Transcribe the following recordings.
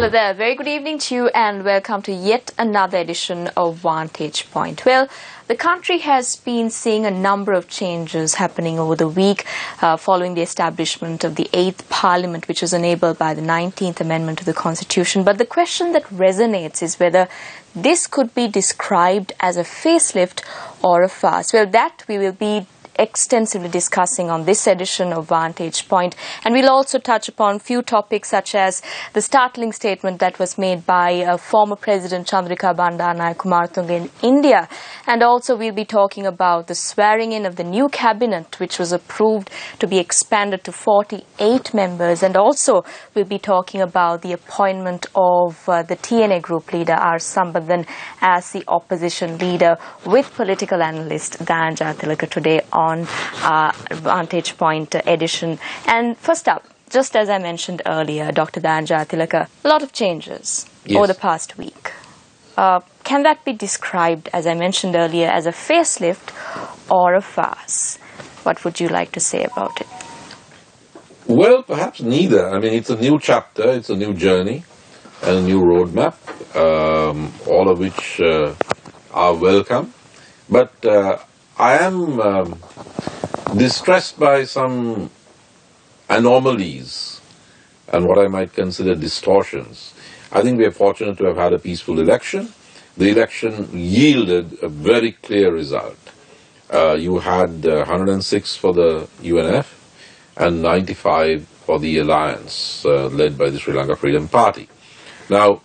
Hello there, very good evening to you and welcome to yet another edition of Vantage Point. Well, the country has been seeing a number of changes happening over the week following the establishment of the 8th Parliament, which was enabled by the 19th Amendment to the Constitution. But the question that resonates is whether this could be described as a facelift or a farce. Well, that we will be extensively discussing on this edition of Vantage Point, and we'll also touch upon few topics such as the startling statement that was made by former President Chandrika Bandaranaike Kumaratunga in India, and also we'll be talking about the swearing in of the new cabinet, which was approved to be expanded to 48 members, and also we'll be talking about the appointment of the TNA group leader R. Sambandhan as the opposition leader with political analyst Dhananjaya Tilaka today on Vantage Point edition. And first up, just as I mentioned earlier, Dr. Dhananjaya Tilaka, a lot of changes over the past week. Can that be described, as I mentioned earlier, as a facelift or a farce? What would you like to say about it? Well, perhaps neither. I mean, it's a new chapter, it's a new journey, and a new roadmap, all of which are welcome. But I am distressed by some anomalies and what I might consider distortions. I think we are fortunate to have had a peaceful election. The election yielded a very clear result. You had 106 for the UNF and 95 for the alliance led by the Sri Lanka Freedom Party. Now,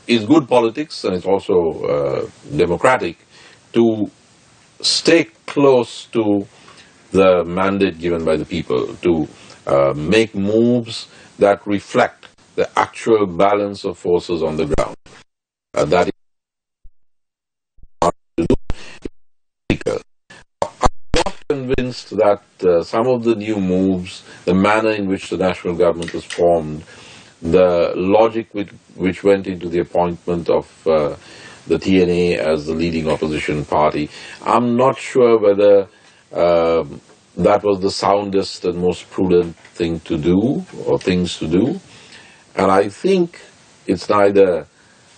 it's good politics and it's also democratic to stay close to the mandate given by the people, to make moves that reflect the actual balance of forces on the ground. That is hard to do. I'm not convinced that some of the new moves, the manner in which the national government was formed, the logic which went into the appointment of the TNA as the leading opposition party, I'm not sure whether that was the soundest and most prudent thing to do, or things to do. And I think it's neither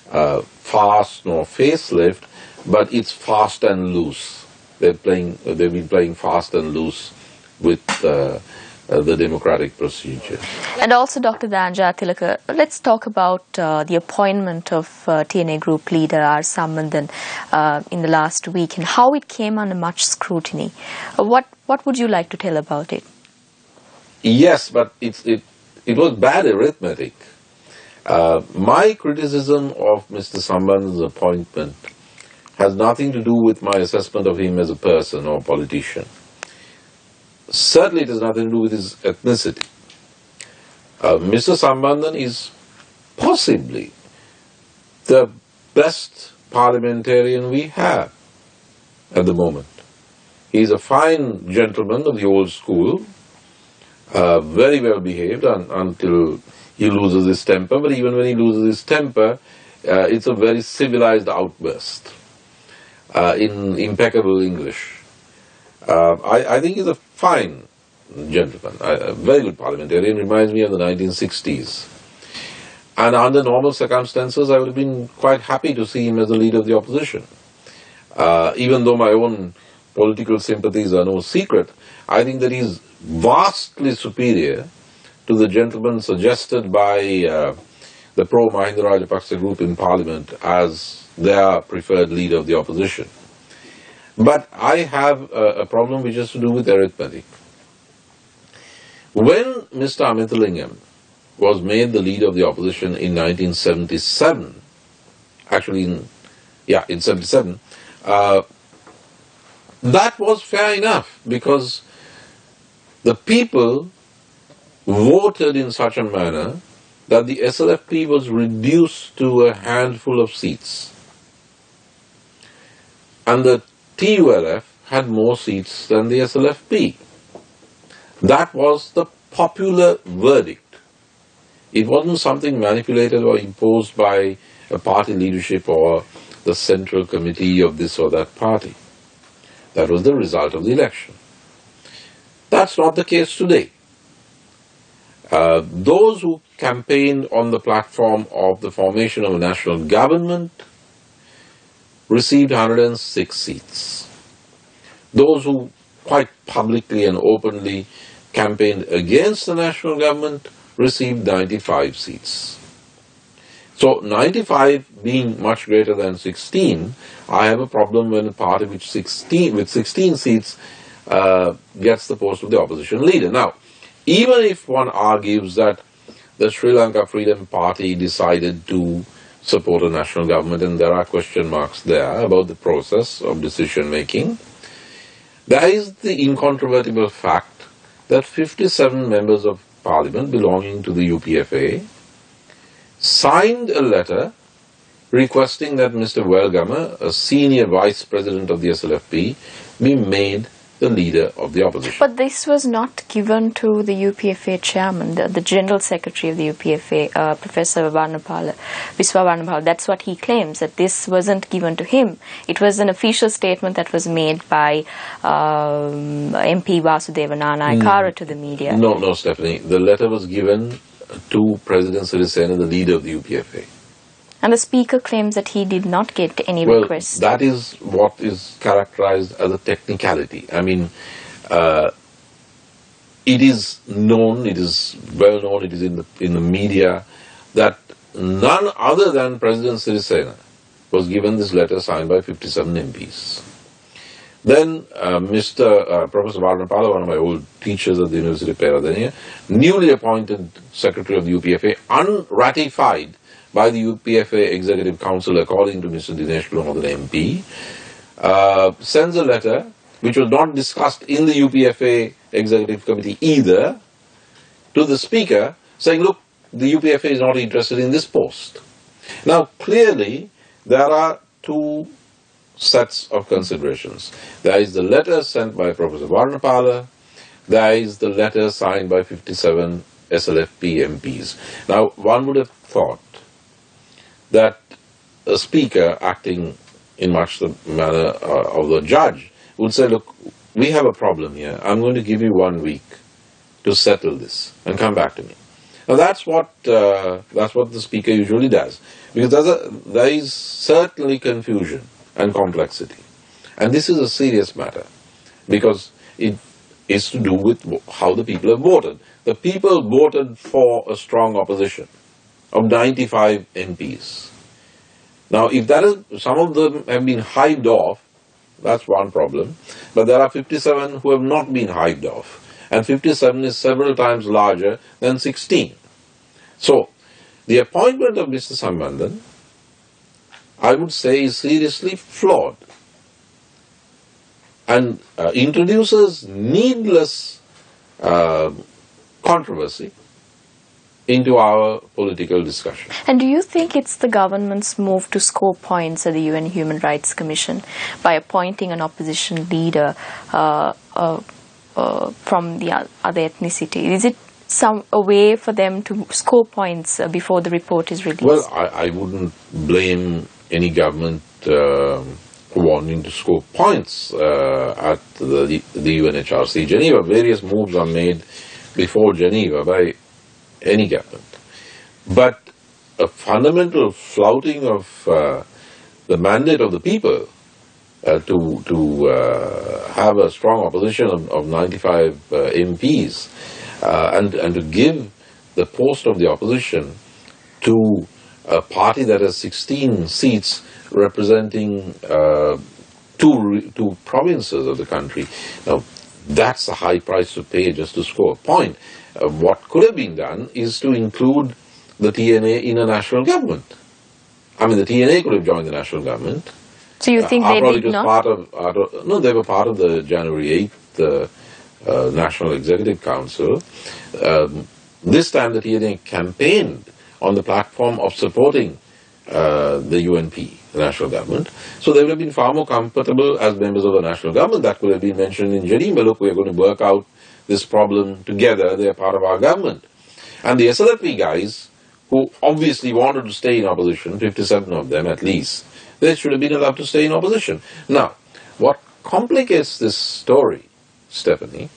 fast nor facelift, but it's fast and loose. They've been playing fast and loose with the democratic procedure. And also, Dr. Dhananjaya Tilaka, let's talk about the appointment of TNA group leader R. Sambandhan in the last week and how it came under much scrutiny. What would you like to tell about it? Yes, but it was bad arithmetic. My criticism of Mr. Sambandhan's appointment has nothing to do with my assessment of him as a person or politician. Certainly it has nothing to do with his ethnicity. Mr. Sambandhan is possibly the best parliamentarian we have at the moment. He is a fine gentleman of the old school, very well behaved until he loses his temper, but even when he loses his temper, it's a very civilized outburst in impeccable English. I think he's a fine gentleman, a very good parliamentarian, reminds me of the 1960s. And under normal circumstances, I would have been quite happy to see him as the leader of the opposition. Even though my own political sympathies are no secret, I think that he's vastly superior to the gentleman suggested by the pro-Mahinda Rajapaksa group in Parliament as their preferred leader of the opposition. But I have a problem which has to do with arithmetic. When Mr. Amithalingam was made the leader of the opposition in 1977, actually in 77, that was fair enough because the people voted in such a manner that the SLFP was reduced to a handful of seats. And the TULF had more seats than the SLFP. That was the popular verdict. It wasn't something manipulated or imposed by a party leadership or the central committee of this or that party. That was the result of the election. That's not the case today. Those who campaigned on the platform of the formation of a national government received 106 seats. Those who quite publicly and openly campaigned against the national government received 95 seats. So 95 being much greater than 16, I have a problem when a party with 16 seats gets the post of the opposition leader. Now, even if one argues that the Sri Lanka Freedom Party decided to support a national government, and there are question marks there about the process of decision making, there is the incontrovertible fact that 57 members of parliament belonging to the UPFA signed a letter requesting that Mr. Welgamer, a senior vice president of the SLFP, be made the leader of the opposition. But this was not given to the UPFA chairman, the general secretary of the UPFA, Professor Viswa Varnapala. That's what he claims, that this wasn't given to him. It was an official statement that was made by MP Vasudeva Nanayakkara to the media. No, Stephanie. The letter was given to President Sirisena, the leader of the UPFA. And the speaker claims that he did not get any request. That is what is characterized as a technicality. I mean, it is known, it is well known, it is in the media that none other than President Sirisena was given this letter signed by 57 MPs. Then Professor Varnapala, one of my old teachers at the University of Peradeniya, newly appointed secretary of the UPFA, unratified by the UPFA Executive Council, according to Mr. Dinesh Blom, the MP, sends a letter which was not discussed in the UPFA Executive Committee either, to the Speaker, saying, look, the UPFA is not interested in this post. Now, clearly, there are two sets of considerations. There is the letter sent by Professor Varnapala, there is the letter signed by 57 SLFP MPs. Now, one would have thought that a speaker, acting in much the manner of the judge, would say, look, we have a problem here. I'm going to give you 1 week to settle this and come back to me. Now that's what the speaker usually does, because there is certainly confusion and complexity. And this is a serious matter, because it is to do with how the people have voted. The people voted for a strong opposition of 95 MPs. Now, if that is, some of them have been hived off, that's one problem. But there are 57 who have not been hived off. And 57 is several times larger than 16. So, the appointment of Mr. Sambandhan, I would say, is seriously flawed and introduces needless controversy into our political discussion. And do you think it's the government's move to score points at the UN Human Rights Commission by appointing an opposition leader from the other ethnicity? Is it a way for them to score points before the report is released? Well, I wouldn't blame any government wanting to score points at the UNHRC Geneva. Various moves are made before Geneva by any government. But a fundamental flouting of the mandate of the people to have a strong opposition of 95 MPs and to give the post of the opposition to a party that has 16 seats representing two provinces of the country. Now, that's a high price to pay just to score a point. What could have been done is to include the TNA in a national government. I mean, the TNA could have joined the national government. So you think they did not? No, they were part of the January 8th National Executive Council. This time the TNA campaigned on the platform of supporting the UNP, the national government. So they would have been far more comfortable as members of the national government. That could have been mentioned in Geneva. Look, we're going to work out this problem together. They're part of our government. And the SLFP guys, who obviously wanted to stay in opposition, 57 of them at least, they should have been allowed to stay in opposition. Now, what complicates this story, Stephanie,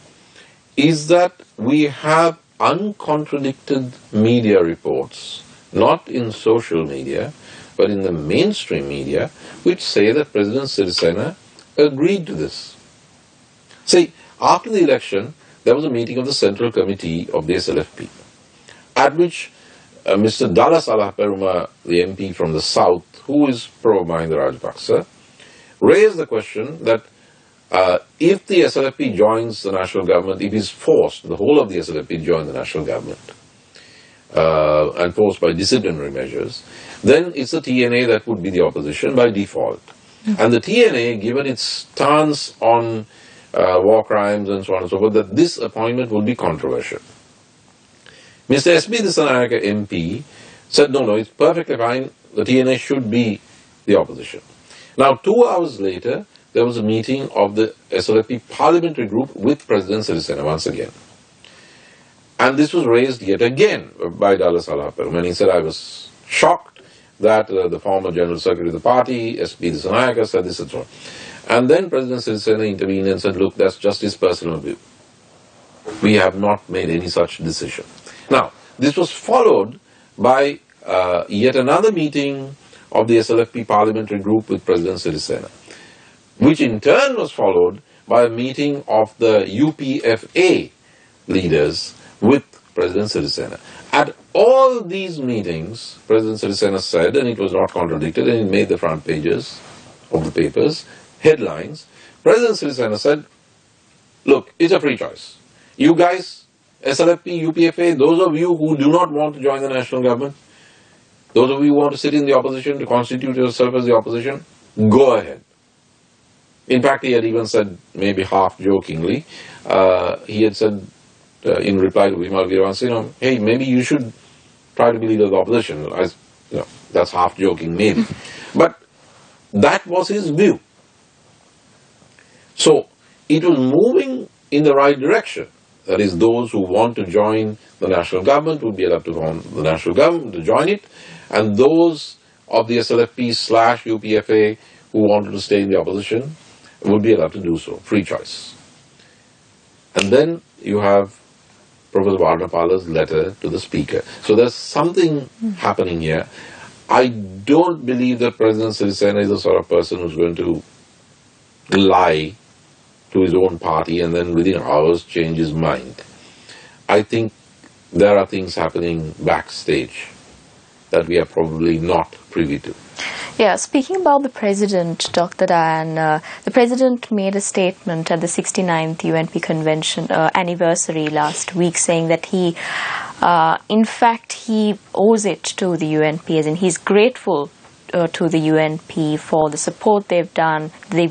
is that we have uncontradicted media reports, not in social media, but in the mainstream media, which say that President Sirisena agreed to this. See, after the election, there was a meeting of the Central Committee of the SLFP, at which Mr. Dallas Alaperuma, the MP from the South, who is pro-Mahinda Rajapaksa, raised the question that if the SLFP joins the national government, if it is forced, the whole of the SLFP join the national government, and forced by disciplinary measures, then it's the TNA that would be the opposition by default. And the TNA, given its stance on war crimes and so on and so forth, that this appointment would be controversial. Mr. S.B. Dissanayake MP said, no, it's perfectly fine, the TNA should be the opposition. Now, 2 hours later, there was a meeting of the SLFP parliamentary group with President Sirisena once again. And this was raised yet again by Dallas Alaperuma, and he said, I was shocked that the former General Secretary of the party, S.B. Dissanayake, said this and so on. And then President Sirisena intervened and said, look, that's just his personal view. We have not made any such decision. Now, this was followed by yet another meeting of the SLFP parliamentary group with President Sirisena, which in turn was followed by a meeting of the UPFA leaders with President Sirisena. At all these meetings, President Sirisena said, and it was not contradicted, and it made the front pages of the papers, headlines, President Sirisena said, look, it's a free choice. You guys, SLFP, UPFA, those of you who do not want to join the national government, those of you who want to sit in the opposition, to constitute yourself as the opposition, go ahead. In fact, he had even said, maybe half jokingly, he had said in reply to Vimal Veerapanse, hey, maybe you should try to be leader of the opposition. That's half joking, maybe. But that was his view. So it was moving in the right direction. That is, those who want to join the national government would be allowed to join the national government, to join it, and those of the SLFP/UPFA who wanted to stay in the opposition would be allowed to do so, free choice. And then you have Professor Varnapala's letter to the Speaker. So there's something happening here. I don't believe that President Sirisena is the sort of person who's going to lie to his own party and then within hours change his mind. I think there are things happening backstage that we are probably not privy to. Yeah, speaking about the President, Dr. Dayan, the President made a statement at the 69th UNP Convention anniversary last week saying that he, in fact, he owes it to the UNP, as in he's grateful to the UNP for the support they've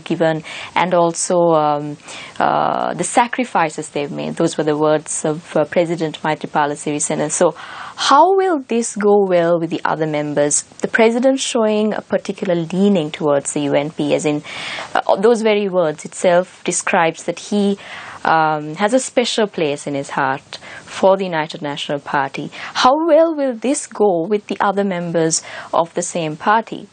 given, and also the sacrifices they've made. Those were the words of President Maithripala Sirisena. So how will this go well with the other members? The President showing a particular leaning towards the UNP, as in those very words itself describes that he has a special place in his heart for the United National Party. How well will this go with the other members of the same party,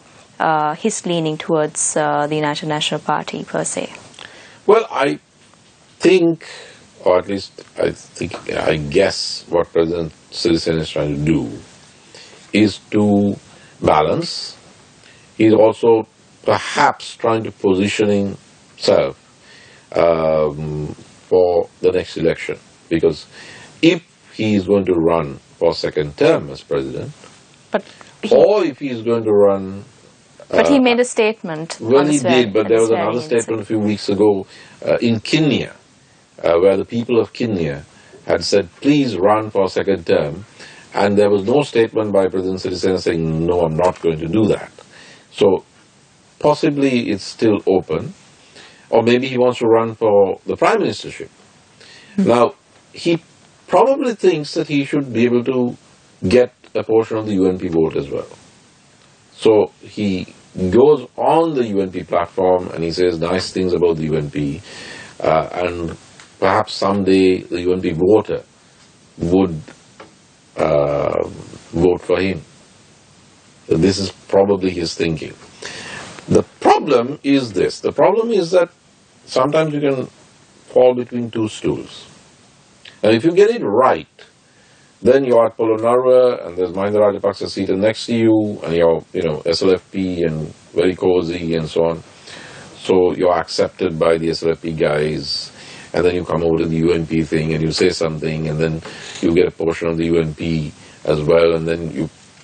his leaning towards the United National Party per se? Well, I think, or at least I guess what President Sirisena is trying to do is to balance. He's also perhaps trying to position himself for the next election, because if he is going to run for second term as president, or if he is going to run... But he made a statement. Well, he did, but there was another statement a few weeks ago in Kenya, where the people of Kenya had said, please run for second term, and there was no statement by President Sirisena saying, no, I'm not going to do that. So possibly it's still open, or maybe he wants to run for the prime ministership. Now, he probably thinks that he should be able to get a portion of the UNP vote as well. So he goes on the UNP platform and he says nice things about the UNP, and perhaps someday the UNP voter would vote for him. So this is probably his thinking. The problem is this. The problem is that sometimes you can fall between two stools. And if you get it right, Then you're at Polonnaruwa, and there's Mahinda Rajapaksa seated next to you, and you're, SLFP and very cozy and so on. So you're accepted by the SLFP guys, and then you come over to the UNP thing, and you say something, and then you get a portion of the UNP as well, and then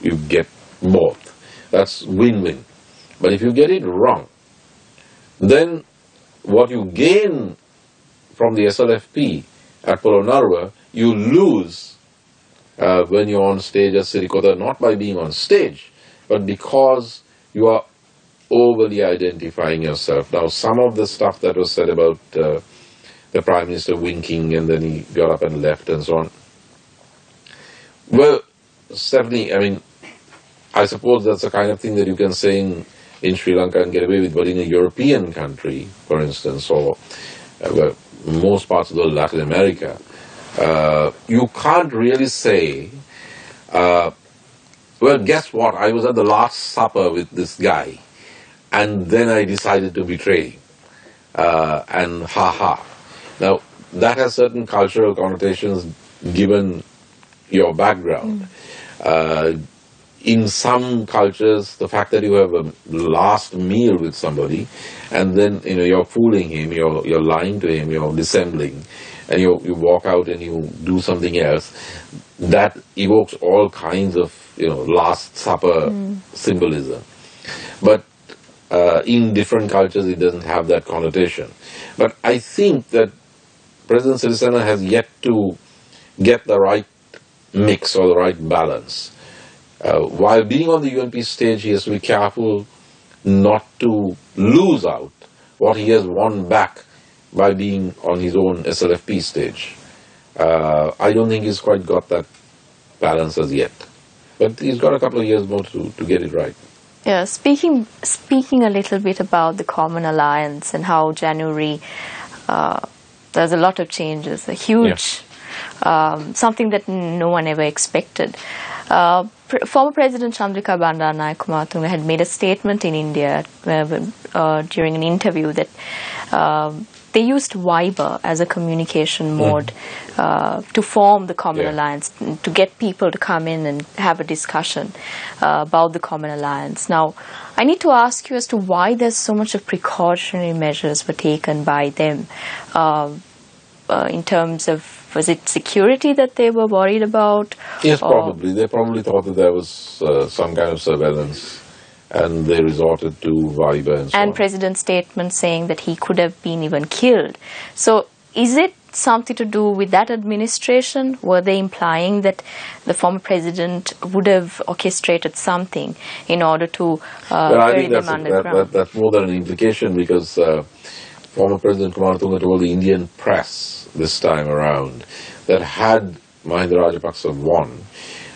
you get both. That's win-win. But if you get it wrong, then what you gain from the SLFP at Polonnaruwa, you lose when you're on stage at Sirikota, not by being on stage, but because you are overly identifying yourself. Now, some of the stuff that was said about the Prime Minister winking and then he got up and left and so on, well, certainly, I suppose that's the kind of thing that you can say in Sri Lanka and get away with, but in a European country, for instance, or most parts of Latin America, you can't really say, well, guess what, I was at the Last Supper with this guy, and then I decided to betray him, and ha-ha. Now, that has certain cultural connotations given your background. In some cultures, the fact that you have a last meal with somebody, and then you're fooling him, you're lying to him, you're dissembling, and you walk out and you do something else, that evokes all kinds of Last Supper symbolism. But in different cultures, it doesn't have that connotation. But I think that President Sirisena has yet to get the right mix or the right balance. While being on the UNP stage, he has to be careful not to lose out what he has won back by being on his own SLFP stage. I don't think he's quite got that balance as yet. But he's got a couple of years more to get it right. Yeah, speaking a little bit about the Common Alliance and how January, there's a lot of changes, a huge, something that no one ever expected. Former President Chandrika Bandaranaike had made a statement in India during an interview that they used Viber as a communication mode to form the Common Alliance, to get people to come in and have a discussion about the Common Alliance. Now, I need to ask you as to why there's so much of precautionary measures were taken by them in terms of, was it security that they were worried about? Yes, probably. They probably thought that there was some kind of surveillance, and they resorted to Viber and so on. And President's statement saying that he could have been even killed. So is it something to do with that administration? Were they implying that the former president would have orchestrated something in order to bury them underground? That's more than an implication, because former President Kumaratunga told the Indian press this time around that had Mahinda Rajapaksa won,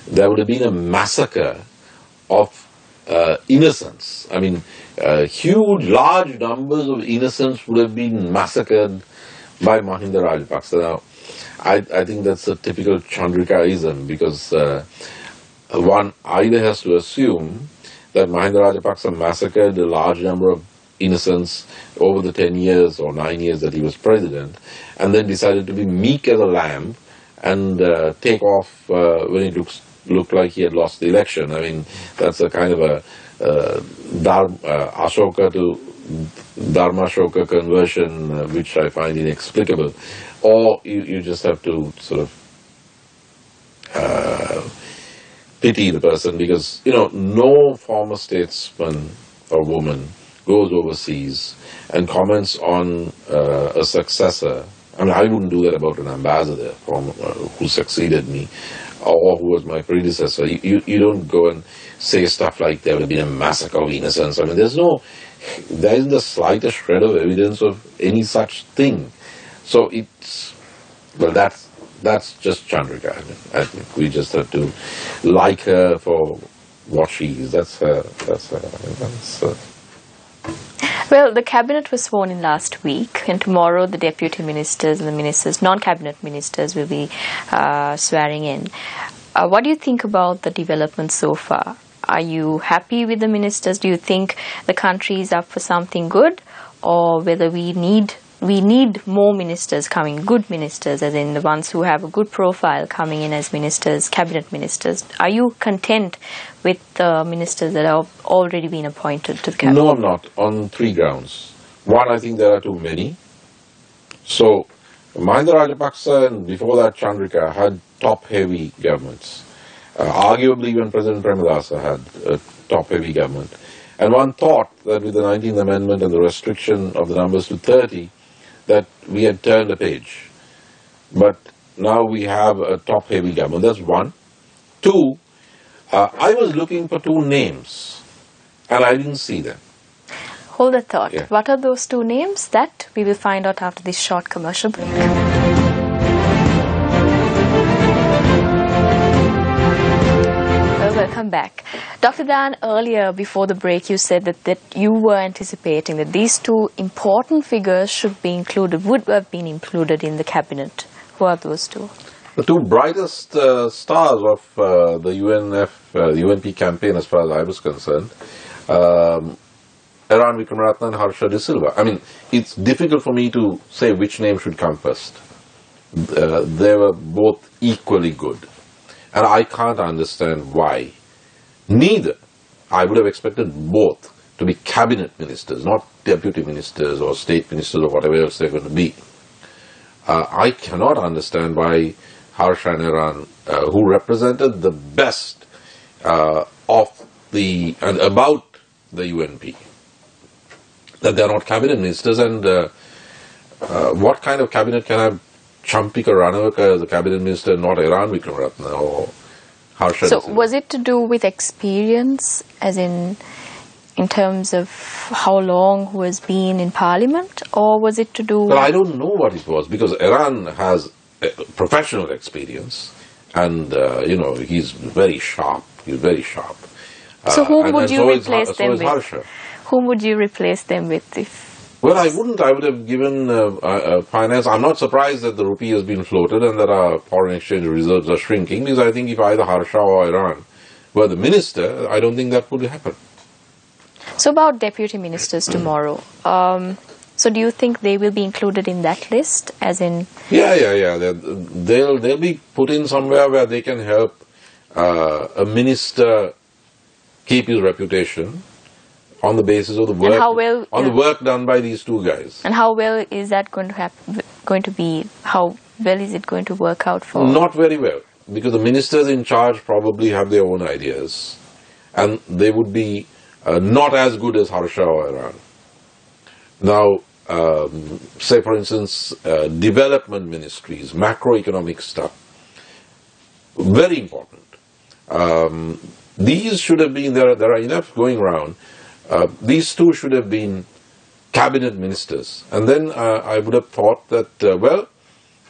there would have been a massacre of innocents. Huge, large numbers of innocents would have been massacred by Mahinda Rajapaksa. Now, I think that's a typical Chandrikaism, because one either has to assume that Mahinda Rajapaksa massacred a large number of innocents over the 10 years or 9 years that he was president, and then decided to be meek as a lamb and take off when it looked like he had lost the election. That's a kind of a Ashoka to Dharmashoka conversion, which I find inexplicable. Or you just have to sort of pity the person, because, no former statesman or woman goes overseas and comments on a successor. I wouldn't do that about an ambassador who succeeded me or who was my predecessor. You don't go and say stuff like there will be a massacre of innocents. There isn't the slightest shred of evidence of any such thing. So that's just Chandrika. I think we just have to like her for what she is. That's her. Well, the cabinet was sworn in last week, and tomorrow the deputy ministers and the ministers, non-cabinet ministers, will be swearing in. What do you think about the development so far? Are you happy with the ministers? Do you think the country is up for something good, or whether we need we need more ministers coming, good ministers, as in the ones who have a good profile coming in as ministers, cabinet ministers. Are you content with the ministers that have already been appointed to the cabinet? No, I'm not, on three grounds. One, I think there are too many. So, Mahinda Rajapaksa and before that Chandrika had top-heavy governments. Arguably even President Premadasa had a top-heavy government. And one thought that with the 19th Amendment and the restriction of the numbers to 30, that we had turned a page. But now we have a top-heavy government. That's one. Two, I was looking for two names, and I didn't see them. Hold that thought. Yeah. What are those two names? That we will find out after this short commercial break. Welcome back. Dr. Dan, earlier before the break you said that you were anticipating that these two important figures should be included, would have been included in the cabinet. Who are those two? The two brightest stars of the UNP campaign, as far as I was concerned, Eran Wickramaratne and Harsha De Silva. I mean, it's difficult for me to say which name should come first. They were both equally good. And I can't understand why. Neither. I would have expected both to be cabinet ministers, not deputy ministers or state ministers or whatever else they're going to be. I cannot understand why Harsha and Eran, who represented the best of the and about the UNP, that they're not cabinet ministers. And what kind of cabinet can have Champika Ranawaka as a cabinet minister, not Eran Wickramaratne or Harsha? So was it to do with experience, as in terms of how long who has been in parliament, or was it to do... Well, I don't know what it was, because Eran has professional experience and, you know, he's very sharp. He's very sharp. So whom would you replace them with? Harsha. Whom would you replace them with if... Well, I wouldn't. I would have given finance. I'm not surprised that the rupee has been floated and that our foreign exchange reserves are shrinking, because I think if either Harsha or Eran were the minister, I don't think that would happen. So about deputy ministers tomorrow. So do you think they will be included in that list, as in... Yeah. They'll be put in somewhere where they can help a minister keep his reputation on the basis of the work, the work done by these two guys. And how well is that going to be? How well is it going to work out for? Not very well, because the ministers in charge probably have their own ideas, and they would be not as good as Harsha or Eran. Now, say for instance, development ministries, macroeconomic stuff, very important. These should have been, there are enough going around. These two should have been cabinet ministers. And then I would have thought that, well,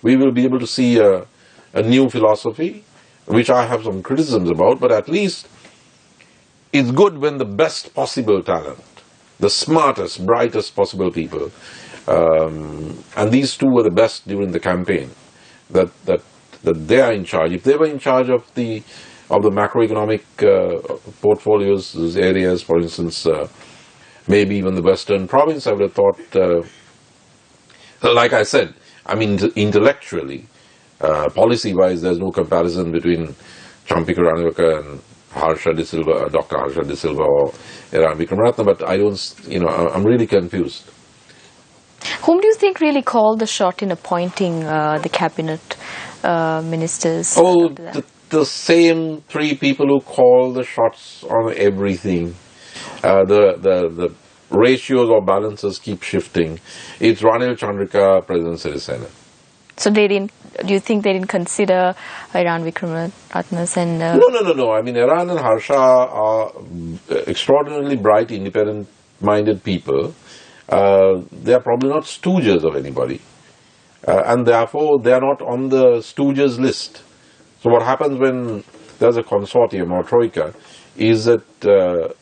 we will be able to see a new philosophy, which I have some criticisms about, but at least it's good when the best possible talent, the smartest, brightest possible people, and these two were the best during the campaign, that they are in charge. If they were in charge of the macroeconomic portfolios, those areas, for instance, maybe even the Western Province, I would have thought, like I said, I mean, intellectually, policy-wise, there's no comparison between Champika Ranawaka and Harsha De Silva, Dr. Harsha De Silva or Eran Wickramaratne, but I don't, you know, I'm really confused. Whom do you think really called the shot in appointing the cabinet ministers? Oh, the same three people who call the shots on everything. The ratios or balances keep shifting. It's Ranil Chandrika, President Sirisena. So they didn't. Do you think they didn't consider Eran Wickramaratne and? No. I mean, Eran and Harsha are extraordinarily bright, independent-minded people. They are probably not stooges of anybody, and therefore they are not on the stooges list. So what happens when there's a consortium or troika is that the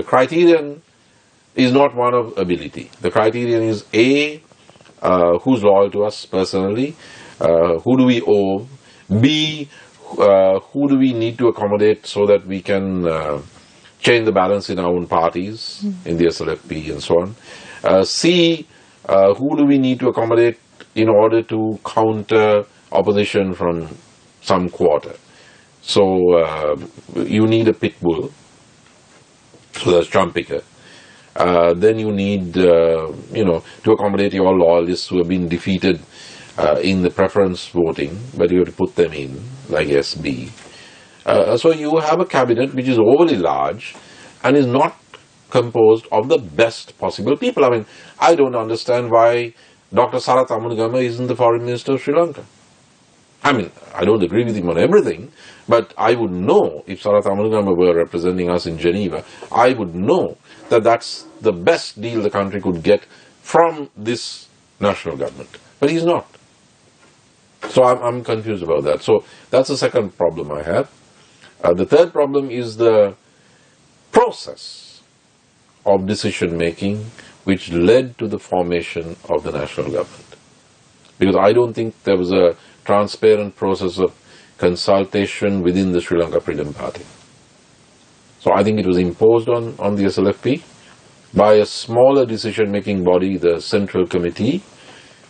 criterion is not one of ability. The criterion is A, who's loyal to us personally, who do we owe, B, who do we need to accommodate so that we can change the balance in our own parties, in the SLFP and so on, See who do we need to accommodate in order to counter opposition from some quarter. So you need a pit bull, so that's Trumpika. Then you need, to accommodate your loyalists who have been defeated in the preference voting, but you have to put them in, like SB. So you have a cabinet which is overly large and is not composed of the best possible people. I mean, I don't understand why Dr. Sarath Amunigama isn't the foreign minister of Sri Lanka. I mean, I don't agree with him on everything, but I would know if Sarath Amunigama were representing us in Geneva, I would know that that's the best deal the country could get from this national government. But he's not. So I'm confused about that. So that's the second problem I have. The third problem is the process of decision making which led to the formation of the national government. Because I don't think there was a transparent process of consultation within the Sri Lanka Freedom Party. So I think it was imposed on the SLFP by a smaller decision-making body, the Central Committee,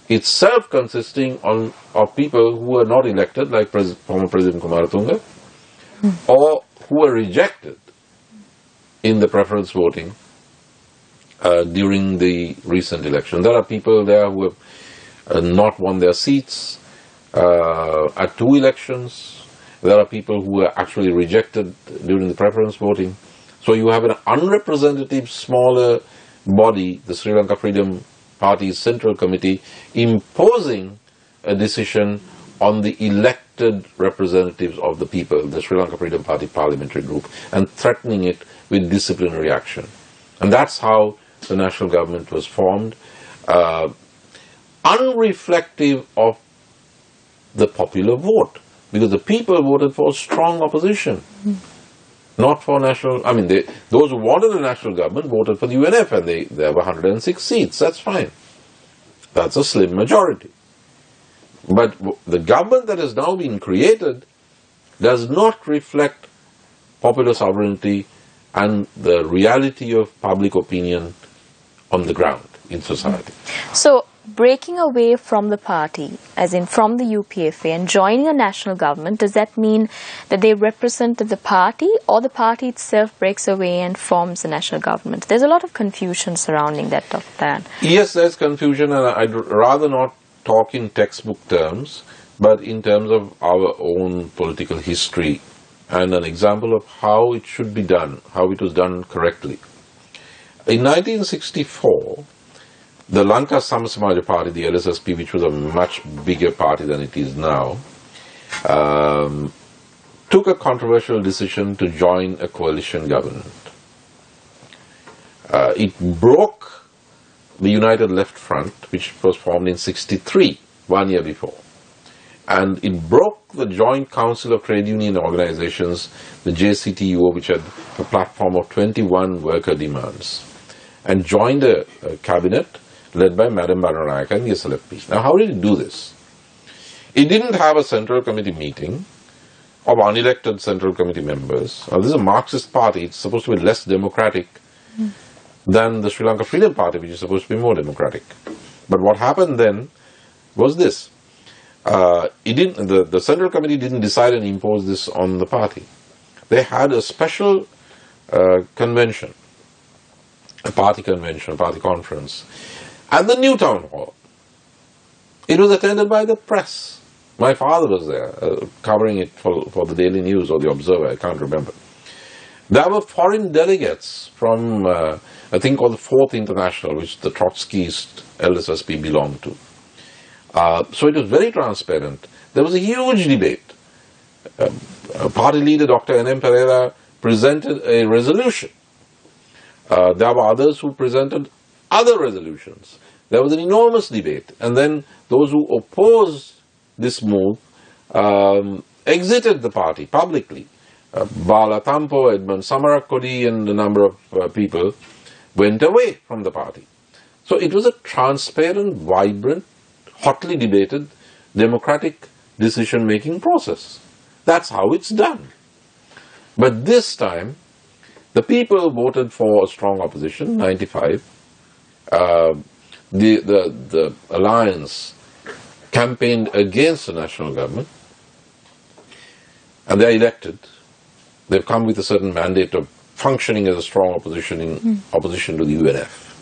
itself consisting of people who were not elected, like former President Kumaratunga, or who were rejected in the preference voting during the recent election. There are people there who have not won their seats at 2 elections. There are people who were actually rejected during the preference voting. So you have an unrepresentative, smaller body, the Sri Lanka Freedom Party's Central Committee, imposing a decision on the elected representatives of the people, the Sri Lanka Freedom Party parliamentary group, and threatening it with disciplinary action. And that's how the national government was formed, unreflective of the popular vote, because the people voted for strong opposition, not for national. I mean, those who wanted a national government voted for the UNF, and there were 106 seats. That's fine. That's a slim majority. But the government that has now been created does not reflect popular sovereignty and the reality of public opinion on the ground in society. So, breaking away from the party, as in from the UPFA, and joining a national government, does that mean that they represent the party, or the party itself breaks away and forms a national government? There's a lot of confusion surrounding that, Dr. Dan. Yes, there's confusion, and I'd rather not talk in textbook terms, but in terms of our own political history and an example of how it should be done, how it was done correctly. In 1964, the Lanka Samasamaja Party, the LSSP, which was a much bigger party than it is now, took a controversial decision to join a coalition government. It broke the United Left Front, which was formed in 1963, 1 year before. And it broke the Joint Council of Trade Union Organizations, the JCTUO, which had a platform of 21 worker demands, and joined a cabinet led by Madam Bandanayake and the SLFP. Now, how did it do this? It didn't have a Central Committee meeting of unelected Central Committee members. This is a Marxist party. It's supposed to be less democratic than the Sri Lanka Freedom Party, which is supposed to be more democratic. But what happened then was this. The Central Committee didn't decide and impose this on the party. They had a special convention, a party convention, a party conference, at the New Town Hall. It was attended by the press. My father was there, covering it for the Daily News or the Observer, I can't remember. There were foreign delegates from a thing called the Fourth International, which the Trotskyist LSSP belonged to. So it was very transparent. There was a huge debate. Party leader Dr. N.M. Pereira presented a resolution. There were others who presented other resolutions. There was an enormous debate. And then those who opposed this move exited the party publicly. Bala Tampo, Edmund Samarakodi, and a number of people went away from the party. So it was a transparent, vibrant, hotly debated, democratic decision-making process. That's how it's done. But this time, the people voted for a strong opposition, 95, The alliance campaigned against the national government, and they're elected. They've come with a certain mandate of functioning as a strong opposition in opposition to the UNF.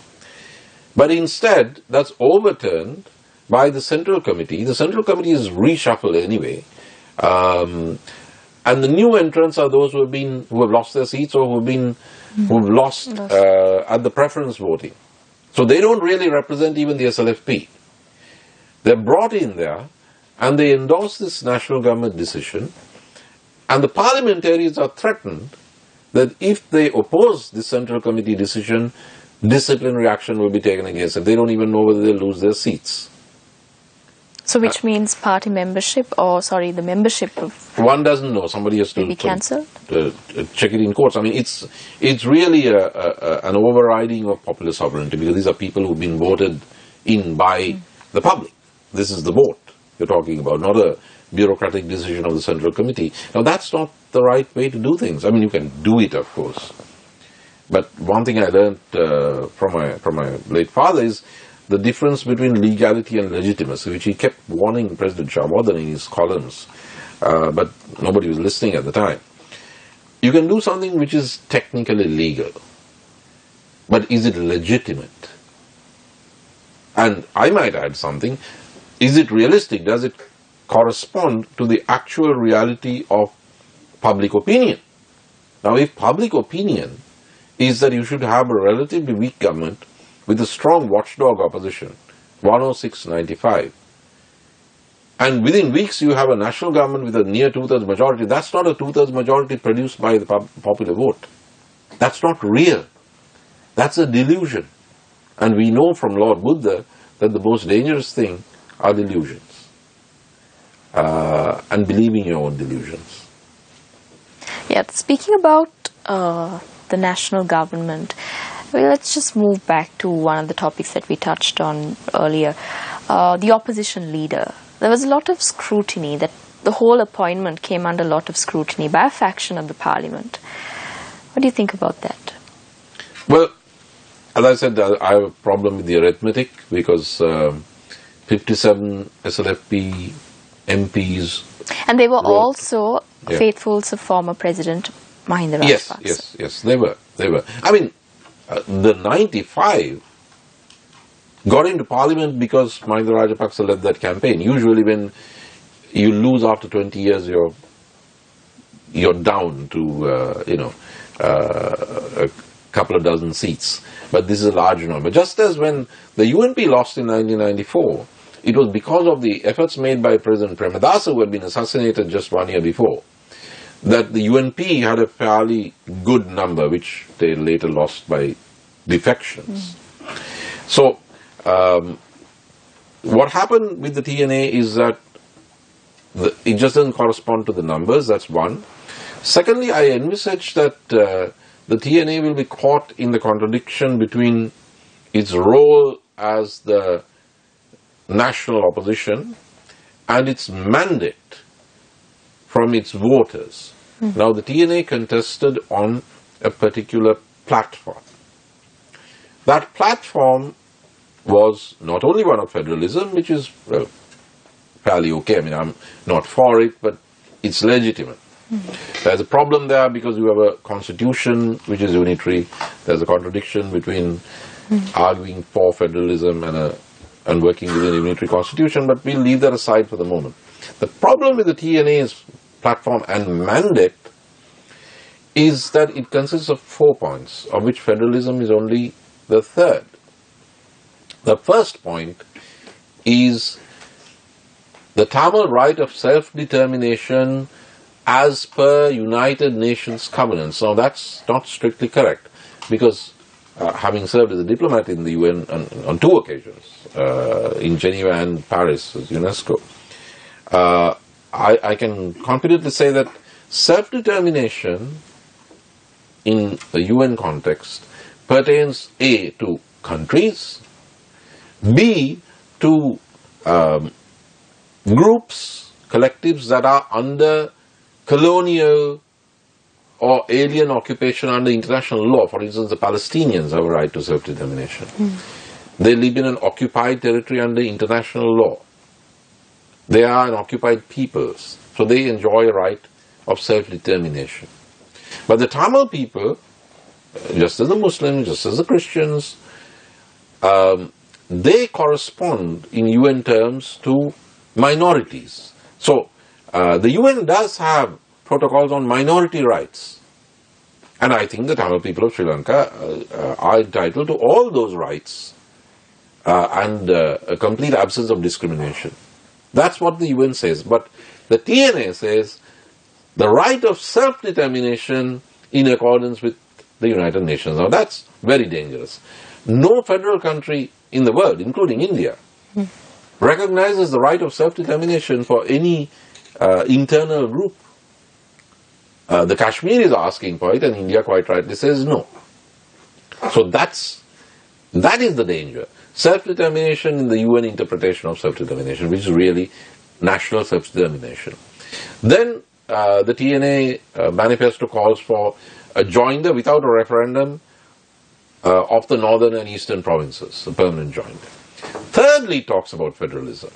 But instead, that's overturned by the Central Committee. The Central Committee is reshuffled anyway. And the new entrants are those who have lost their seats or who've lost at the preference voting. So they don't really represent even the SLFP. They're brought in there and they endorse this national government decision, and the parliamentarians are threatened that if they oppose the Central Committee decision, disciplinary action will be taken against them. They don't even know whether they'll lose their seats. So which means party membership, or sorry, the membership of... One doesn't know. Somebody has to be cancelled? Check it in courts. I mean, it's really an overriding of popular sovereignty, because these are people who've been voted in by the public. This is the vote you're talking about, not a bureaucratic decision of the Central Committee. Now, that's not the right way to do things. I mean, you can do it, of course. But one thing I learned from my late father is the difference between legality and legitimacy, which he kept warning President Shahwardhan in his columns, but nobody was listening at the time. You can do something which is technically legal, but is it legitimate? And I might add something, is it realistic? Does it correspond to the actual reality of public opinion? Now, if public opinion is that you should have a relatively weak government with a strong watchdog opposition, 106-95, and within weeks you have a national government with a near two-thirds majority, that's not a two-thirds majority produced by the popular vote. That's not real. That's a delusion. And we know from Lord Buddha that the most dangerous thing are delusions, and believing your own delusions. Yeah, speaking about the national government, well, let's just move back to one of the topics that we touched on earlier, the opposition leader. There was a lot of scrutiny, that the whole appointment came under a lot of scrutiny by a faction of the parliament. What do you think about that? Well, as I said, I have a problem with the arithmetic, because 57 SLFP MPs... And they were also faithfuls of former President Mahinda Rajapaksa. Yes, they were. I mean, the 95 got into parliament because Mahinda Rajapaksa led that campaign. Usually when you lose after 20 years, you're down to, a couple of dozen seats. But this is a large number. Just as when the UNP lost in 1994, it was because of the efforts made by President Premadasa, who had been assassinated just 1 year before, that the UNP had a fairly good number, which they later lost by defections. So, what happened with the TNA is that it just doesn't correspond to the numbers, that's one. Secondly, I envisage that the TNA will be caught in the contradiction between its role as the national opposition and its mandate from its voters. Now, the TNA contested on a particular platform. That platform was not only one of federalism, which is fairly okay. I mean, I'm not for it, but it's legitimate. There's a problem there because you have a constitution which is unitary. There's a contradiction between arguing for federalism and working within a unitary constitution, but we'll leave that aside for the moment. The problem with the TNA's platform and mandate is that it consists of 4 points, of which federalism is only the third. The first point is the Tamil right of self-determination as per United Nations covenants. Now, that's not strictly correct, because having served as a diplomat in the UN on 2 occasions, in Geneva and Paris as UNESCO, I can confidently say that self-determination in the UN context pertains A, to countries, B, to groups, collectives that are under colonial or alien occupation under international law. For instance, the Palestinians have a right to self-determination. They live in an occupied territory under international law. They are an occupied peoples, so they enjoy a right of self-determination. But the Tamil people, just as the Muslims, just as the Christians, they correspond in UN terms to minorities. So, the UN does have protocols on minority rights. And I think the Tamil people of Sri Lanka are entitled to all those rights and a complete absence of discrimination. That's what the UN says. But the TNA says the right of self-determination in accordance with the United Nations. Now that's very dangerous. No federal country in the world, including India, recognizes the right of self-determination for any internal group. The Kashmiris are asking for it, and India quite rightly says no. So that is the danger. Self-determination in the UN interpretation of self-determination, which is really national self-determination. Then the TNA manifesto calls for a joinder without a referendum of the northern and eastern provinces, a permanent joinder. Thirdly, it talks about federalism.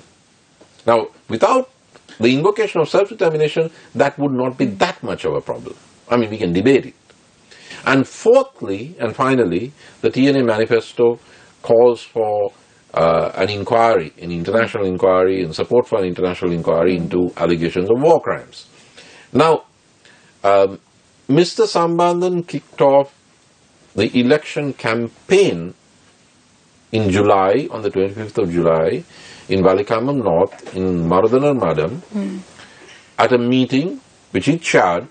Now, without the invocation of self-determination, that would not be that much of a problem. I mean, we can debate it. And fourthly, and finally, the TNA manifesto calls for an inquiry, an international inquiry, and support for an international inquiry into allegations of war crimes. Now, Mr. Sambandhan kicked off the election campaign in July, on the 25th of July, in Valikamam North, in Marudanar Madam, at a meeting which he chaired,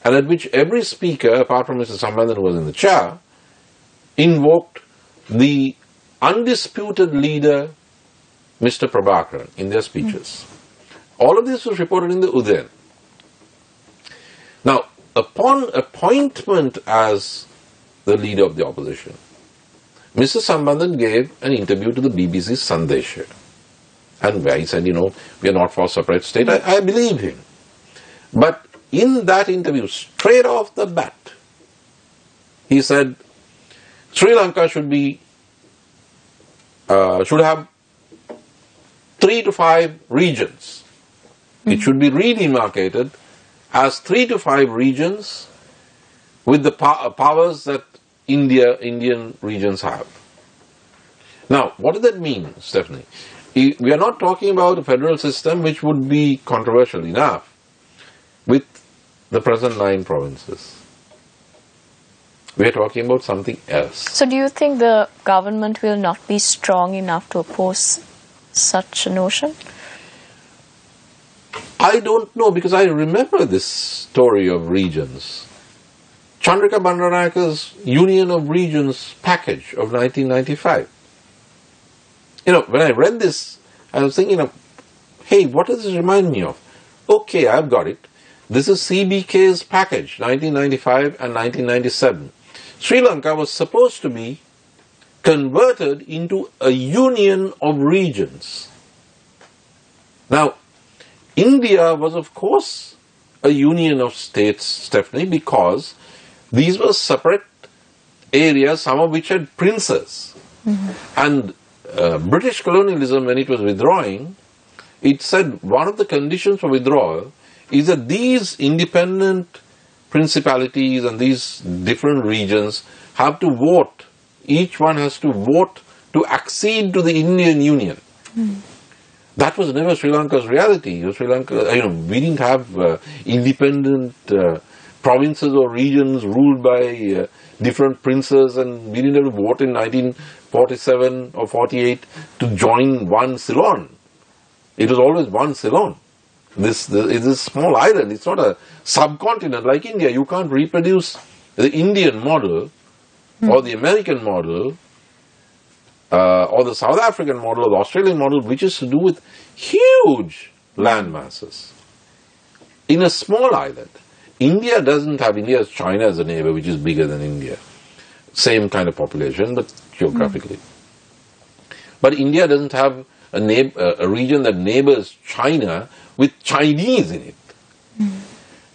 and at which every speaker, apart from Mr. Sambandhan, who was in the chair, invoked the undisputed leader, Mr. Prabhakaran, in their speeches. All of this was reported in the Udayan. Now, upon appointment as the leader of the opposition, Mr. Sambandhan gave an interview to the BBC's Sandesha. And where he said, we are not for a separate state. I believe him. But in that interview, straight off the bat, he said, Sri Lanka should have 3 to 5 regions. It should be redemarcated as 3 to 5 regions with the powers that Indian regions have. Now, what does that mean, Stephanie? We are not talking about a federal system which would be controversial enough with the present 9 provinces. We are talking about something else. So do you think the government will not be strong enough to oppose such a notion? I don't know, because I remember this story of regions. Chandrika Bandaranaike's Union of Regions package of 1995. When I read this, I was thinking hey, what does this remind me of? Okay, I've got it. This is CBK's package, 1995 and 1997. Sri Lanka was supposed to be converted into a union of regions. Now, India was, of course, a union of states, Stephanie, because these were separate areas, some of which had princes. And British colonialism, when it was withdrawing, it said one of the conditions for withdrawal is that these independent principalities and these different regions have to vote. Each one has to vote to accede to the Indian Union. That was never Sri Lanka's reality. Sri Lanka, we didn't have independent provinces or regions ruled by different princes, and we didn't have to vote in 1947 or 48 to join one Ceylon. It was always one Ceylon. This is a small island. It's not a subcontinent like India. You can't reproduce the Indian model or the American model or the South African model or the Australian model, which is to do with huge land masses in a small island. India doesn't have, India has China as a neighbor, which is bigger than India. Same kind of population, but geographically. But India doesn't have a region that neighbors China with Chinese in it.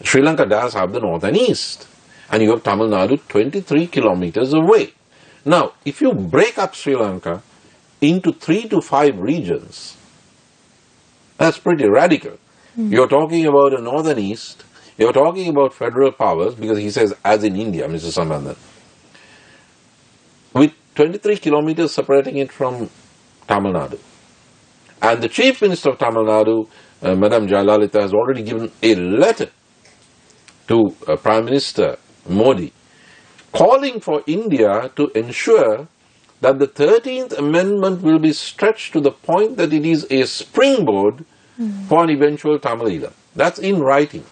Sri Lanka does have the north and east. And you have Tamil Nadu 23 kilometers away. Now, if you break up Sri Lanka into 3 to 5 regions, that's pretty radical. You're talking about a northern east, you're talking about federal powers, because he says, as in India, Mr. Sambandhan, with 23 kilometers separating it from Tamil Nadu. And the Chief Minister of Tamil Nadu, Madam Jayalalitha, has already given a letter to Prime Minister Modi calling for India to ensure that the 13th Amendment will be stretched to the point that it is a springboard for an eventual Tamil. That's in writing.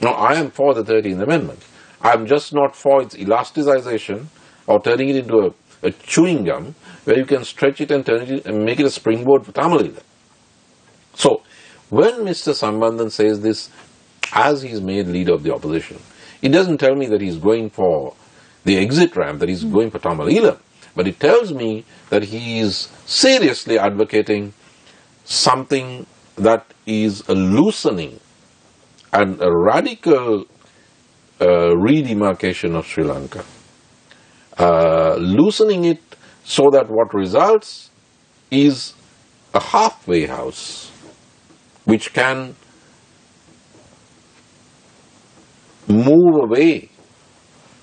Now, I am for the 13th Amendment. I'm just not for its elasticization or turning it into a chewing gum where you can stretch it and turn it and make it a springboard for Tamil. So, when Mr. Sambandhan says this as he's made leader of the opposition, it doesn't tell me that he's going for the exit ramp, that he's going for Tamil, but it tells me that he is seriously advocating something that is a loosening and a radical redemarcation of Sri Lanka. Loosening it so that what results is a halfway house which can move away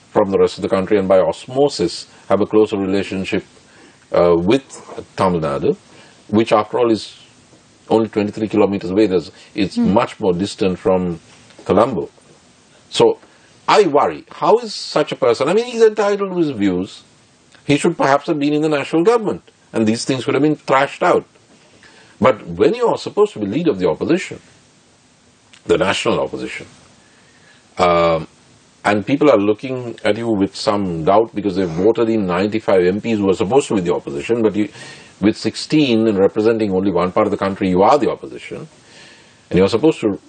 from the rest of the country and by osmosis have a closer relationship with Tamil Nadu, which after all is only 23 kilometers away. It's much more distant from Colombo. So I worry, how is such a person, I mean, he's entitled to his views. He should perhaps have been in the national government and these things could have been thrashed out. But when you are supposed to be leader of the opposition, the national opposition, and people are looking at you with some doubt because they've voted in 95 MPs who are supposed to be the opposition, but with 16 and representing only one part of the country, you are the opposition. And you're supposed to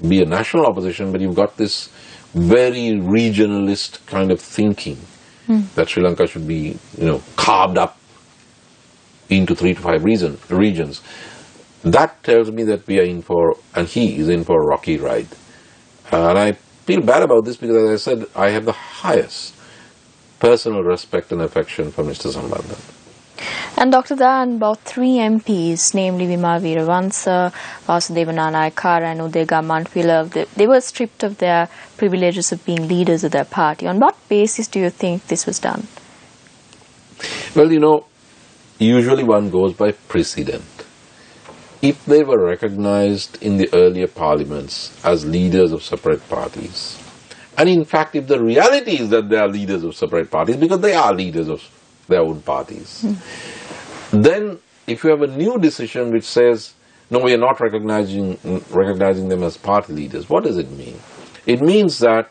be a national opposition, but you've got this very regionalist kind of thinking that Sri Lanka should be, carved up into 3 to 5 regions. That tells me that we are in for, and he is in for a rocky ride. And I feel bad about this because, as I said, I have the highest personal respect and affection for Mr. Sambandhan. And Dr. Dan, about 3 MPs, namely Vimal Weerawansa, Vasudeva Nanayakkara and Udega Mantwila, they were stripped of their privileges of being leaders of their party. On what basis do you think this was done? Well, usually one goes by precedent. If they were recognized in the earlier parliaments as leaders of separate parties, and in fact, if the reality is that they are leaders of separate parties, because they are leaders of their own parties, then if you have a new decision which says, no, we are not recognizing them as party leaders, what does it mean? It means that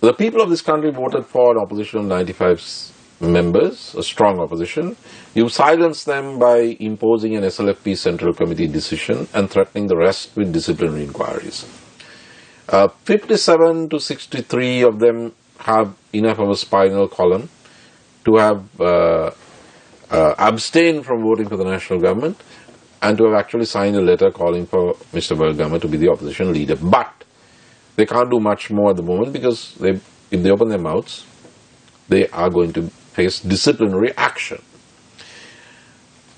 the people of this country voted for an opposition of 95 members, a strong opposition. You silence them by imposing an SLFP Central Committee decision and threatening the rest with disciplinary inquiries. 57 to 63 of them have enough of a spinal column to have abstained from voting for the national government and to have actually signed a letter calling for Mr. Velgamma to be the opposition leader. But they can't do much more at the moment because if they open their mouths, they are going to face disciplinary action.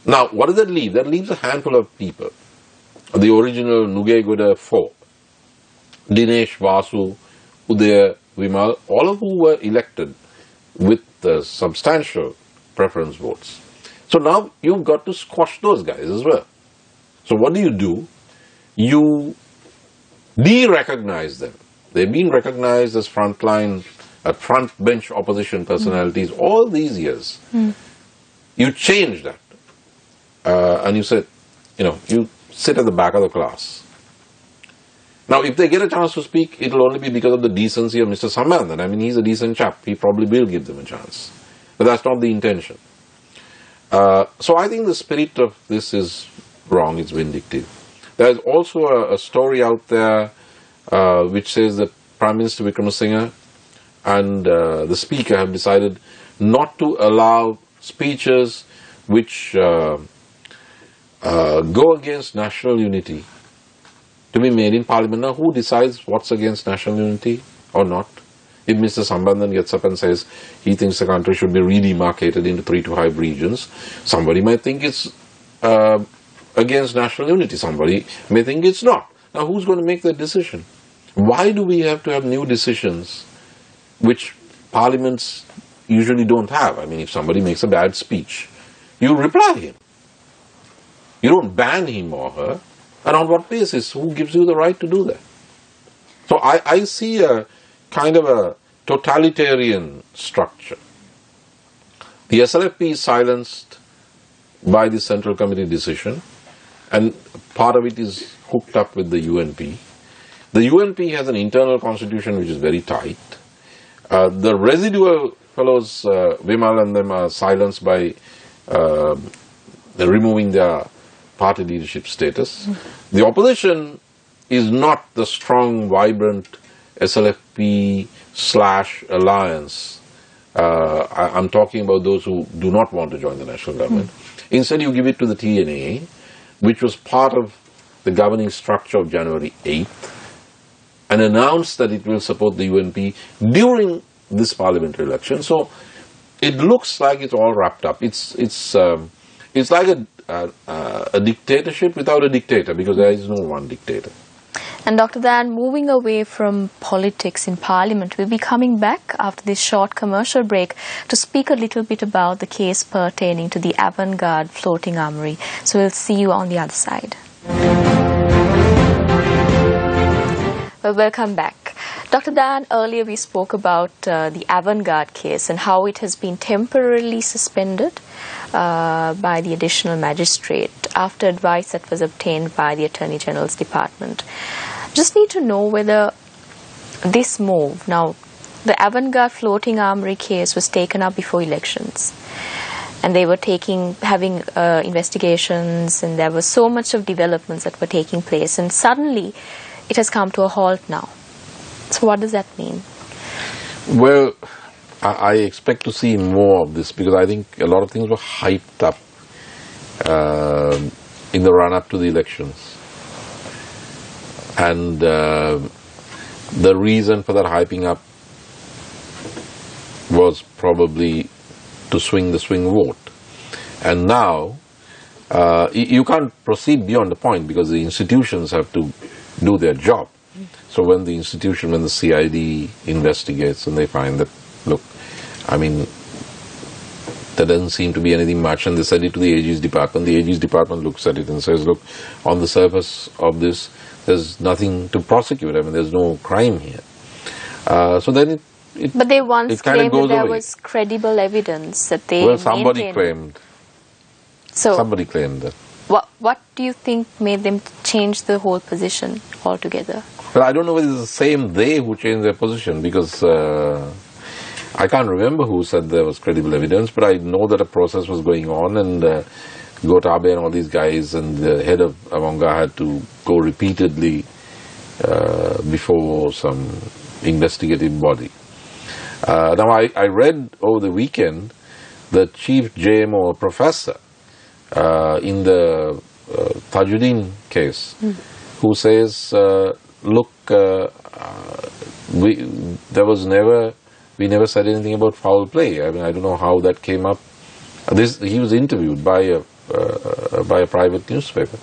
Now, what does that leave? That leaves a handful of people. The original Nugegoda 4, Dinesh, Vasu, Udaya, Vimal, all of who were elected with substantial preference votes. So now you've got to squash those guys as well. So what do? You de-recognize them. They've been recognized as frontline, front bench opposition personalities all these years. You change that. And you said, you sit at the back of the class. Now, if they get a chance to speak, it'll only be because of the decency of Mr. Sambandhan. I mean, he's a decent chap. He probably will give them a chance. But that's not the intention. So I think the spirit of this is wrong. It's vindictive. There's also a story out there which says that Prime Minister Wickremesinghe and the Speaker have decided not to allow speeches which go against national unity to be made in Parliament. Now, who decides what's against national unity or not? if Mr. Sambandhan gets up and says he thinks the country should be redemarcated into 3 to 5 regions, somebody might think it's against national unity. Somebody may think it's not. Now, who's going to make that decision? Why do we have to have new decisions which parliaments usually don't have? I mean, if somebody makes a bad speech, you reply him. You don't ban him or her. And on what basis? Who gives you the right to do that? So I see a kind of a totalitarian structure. The SLFP is silenced by the Central Committee decision, and part of it is hooked up with the UNP. The UNP has an internal constitution which is very tight. The residual fellows, Vimal and them, are silenced by removing their party leadership status. The opposition is not the strong, vibrant SLFP/alliance. I'm talking about those who do not want to join the national government. Instead, you give it to the TNA, which was part of the governing structure of January 8th, and announced that it will support the UNP during this parliamentary election. So it looks like it's all wrapped up. It's like a dictatorship without a dictator, because there is no one dictator. And Dr. Dan, moving away from politics in Parliament, we'll be coming back after this short commercial break to speak a little bit about the case pertaining to the Avant-Garde floating armoury. So we'll see you on the other side. Well, welcome back. Dr. Dan, earlier we spoke about the Avant-Garde case and how it has been temporarily suspended by the additional magistrate after advice that was obtained by the Attorney General's Department. Just need to know whether this move, now the Avant-Garde floating armoury case was taken up before elections, and they were having investigations, and there was so much of developments that were taking place, and suddenly it has come to a halt now. So what does that mean? Well, I expect to see more of this, because I think a lot of things were hyped up in the run-up to the elections. And the reason for that hyping up was probably to swing the swing vote. And now, you can't proceed beyond the point, because the institutions have to do their job. So when the CID investigates and they find that, look, I mean, there doesn't seem to be anything much, and they send it to the AG's department. The AG's department looks at it and says, look, on the surface of this, there's nothing to prosecute. I mean, there's no crime here. So then but they once claimed that there away. was credible evidence that they somebody claimed. So somebody claimed that. What do you think made them change the whole position altogether? Well, I don't know whether it's the same they who changed their position, because I can't remember who said there was credible evidence, but I know that a process was going on, and Gotabe and all these guys and the head of Avant-Garde had to go repeatedly before some investigative body. Now, I read over the weekend the chief JMO, a professor, in the Tajuddin case, who says, look, we never said anything about foul play. I mean, I don't know how that came up. He was interviewed by a private newspaper.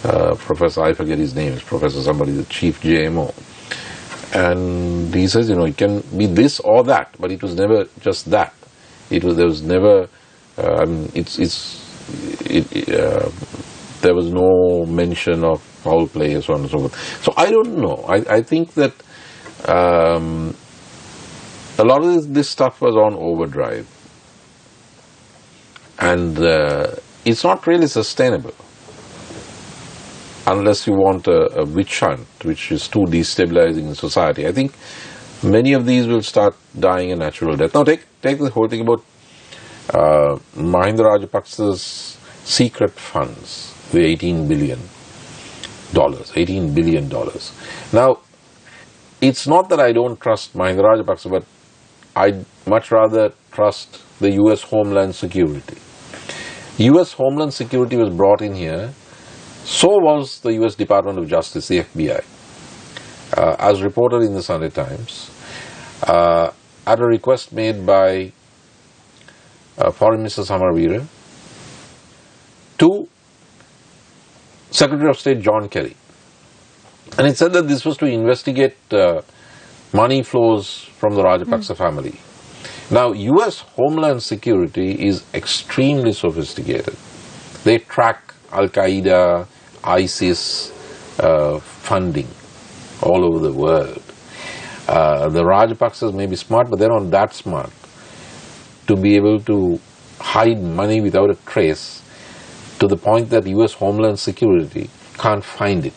Professor, I forget his name, it's Professor somebody, the chief JMO. And he says, it can be this or that, but it was never just that. There was never, there was no mention of foul play and so on and so forth. So I don't know. I think that a lot of this stuff was on overdrive, and it's not really sustainable unless you want a witch hunt, which is too destabilizing in society. I think many of these will start dying a natural death. Now take the whole thing about Mahinda Rajapaksa's secret funds, the $18 billion. Now, it's not that I don't trust Mahinda Rajapaksa, but I'd much rather trust the US Homeland Security. US Homeland Security was brought in here, so was the US Department of Justice, the FBI. As reported in the Sunday Times, at a request made by Foreign Minister Samaraweera to Secretary of State John Kerry. And it said that this was to investigate money flows from the Rajapaksa family. Now, U.S. Homeland Security is extremely sophisticated. They track Al-Qaeda, ISIS funding all over the world. The Rajapaksas may be smart, but they're not that smart to be able to hide money without a trace to the point that U.S. Homeland Security can't find it.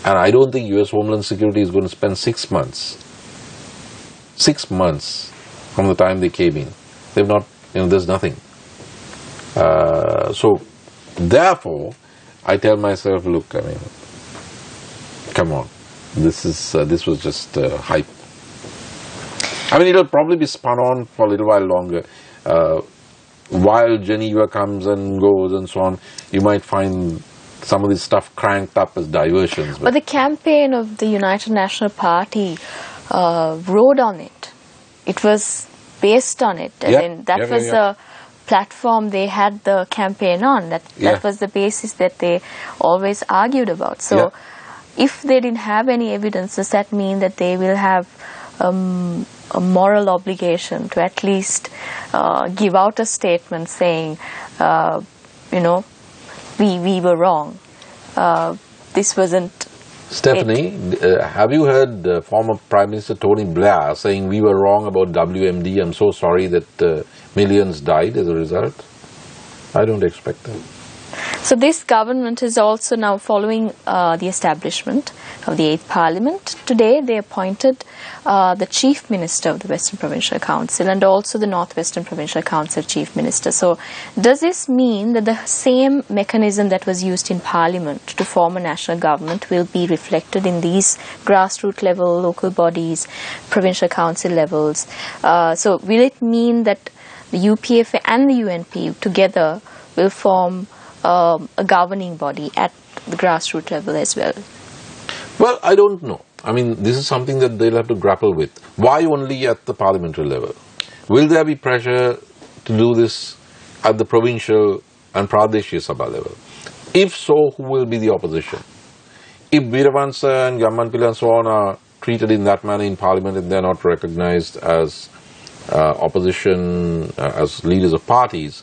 And I don't think U.S. Homeland Security is going to spend 6 months from the time they came in. They've not, there's nothing. So, therefore, I tell myself, look, come on, this was just hype. It'll probably be spun on for a little while longer. While Geneva comes and goes and so on, you might find some of this stuff cranked up as diversions. But the campaign of the United National Party rode on it. It was based on it. That was the platform they had the campaign on. That was the basis that they always argued about. So if they didn't have any evidence, does that mean that they will have a moral obligation to at least give out a statement saying, we were wrong. This wasn't. Stephanie, have you heard former Prime Minister Tony Blair saying we were wrong about WMD? I'm so sorry that millions died as a result. I don't expect that. So this government is also now following the establishment of the 8th Parliament. Today they appointed the Chief Minister of the Western Provincial Council and also the Northwestern Provincial Council Chief Minister. So does this mean that the same mechanism that was used in Parliament to form a national government will be reflected in these grassroots level, local bodies, provincial council levels? So will it mean that the UPF and the UNP together will form a governing body at the grassroots level as well? Well, I don't know. This is something that they'll have to grapple with. Why only at the parliamentary level? Will there be pressure to do this at the provincial and Pradeshia Sabha level? If so, who will be the opposition? If Veeravansa and Gammanpilla and so on are treated in that manner in parliament and they're not recognized as opposition, as leaders of parties,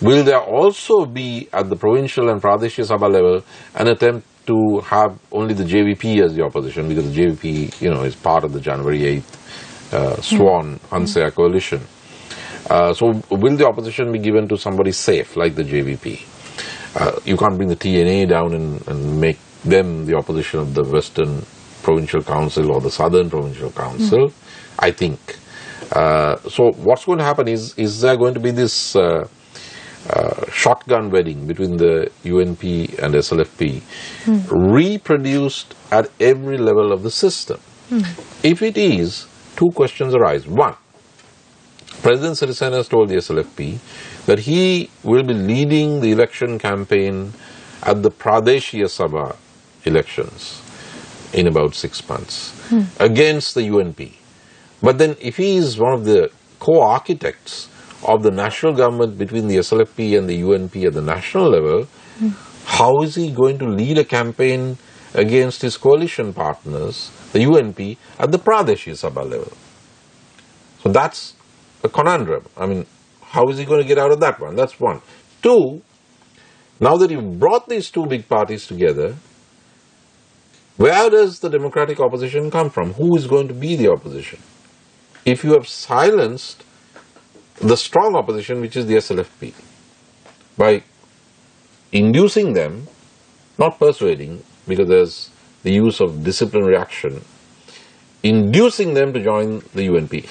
will there also be at the provincial and Pradeshia Sabha level an attempt to have only the JVP as the opposition, because the JVP, is part of the January 8th Swan Hansaya coalition. So will the opposition be given to somebody safe like the JVP? You can't bring the TNA down and make them the opposition of the Western Provincial Council or the Southern Provincial Council, I think. So what's going to happen is there going to be this shotgun wedding between the UNP and SLFP reproduced at every level of the system? If it is, two questions arise. One, President Sirisena has told the SLFP that he will be leading the election campaign at the Pradeshia Sabha elections in about 6 months against the UNP. But then if he is one of the co-architects of the national government between the SLFP and the UNP at the national level, how is he going to lead a campaign against his coalition partners, the UNP, at the Pradeshia Sabha level? So that's a conundrum. How is he going to get out of that one? That's one. Two, now that you've brought these two big parties together, where does the democratic opposition come from? Who is going to be the opposition? If you have silenced the strong opposition, which is the SLFP, by inducing them, not persuading, because there's the use of disciplinary action, inducing them to join the UNP.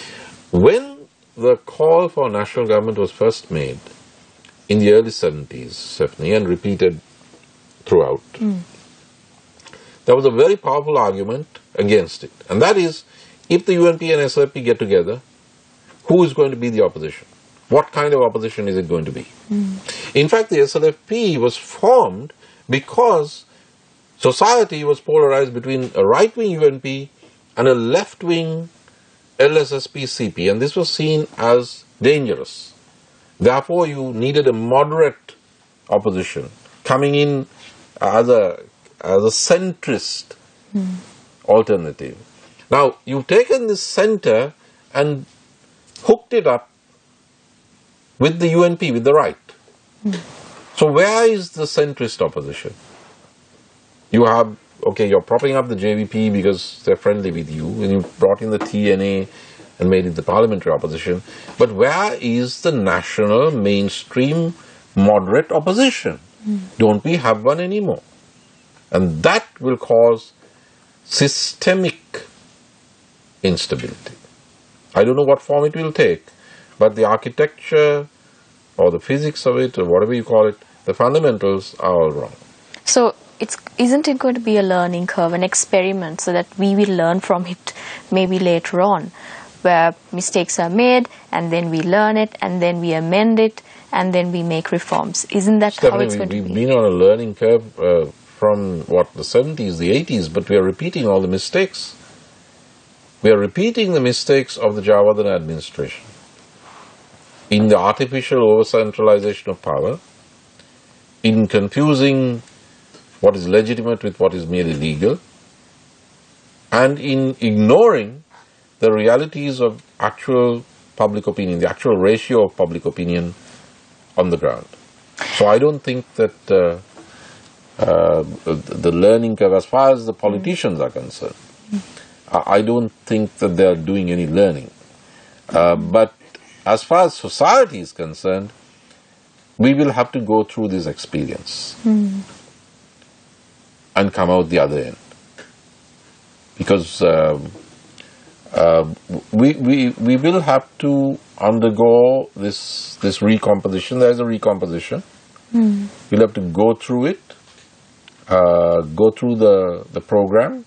When the call for national government was first made in the early 70s, Stephanie, and repeated throughout, there was a very powerful argument against it. And that is, if the UNP and SLFP get together, who is going to be the opposition? What kind of opposition is it going to be? In fact, the SLFP was formed because society was polarized between a right-wing UNP and a left-wing LSSP-CP, and this was seen as dangerous. Therefore, you needed a moderate opposition coming in as a centrist alternative. Now, you've taken this center and hooked it up with the UNP, with the right. So where is the centrist opposition? You have, okay, you're propping up the JVP because they're friendly with you, and you brought in the TNA and made it the parliamentary opposition. But where is the national, mainstream, moderate opposition? Don't we have one anymore? And that will cause systemic instability. I don't know what form it will take, but the architecture or the physics of it, or whatever you call it, the fundamentals are all wrong. So isn't it going to be a learning curve, an experiment, so that we will learn from it maybe later on, where mistakes are made and then we learn it and then we amend it and then we make reforms? Isn't that how it's going to be? We've been on a learning curve from, the 70s, the 80s, but we are repeating all the mistakes. We are repeating the mistakes of the Jayawardena administration in the artificial over-centralization of power, in confusing what is legitimate with what is merely legal, and in ignoring the realities of actual public opinion, the actual ratio of public opinion on the ground. So I don't think that the learning curve, as far as the politicians are concerned, I don't think that they are doing any learning. But as far as society is concerned, we will have to go through this experience and come out the other end. Because we will have to undergo this recomposition. There is a recomposition. We'll have to go through it, go through the program,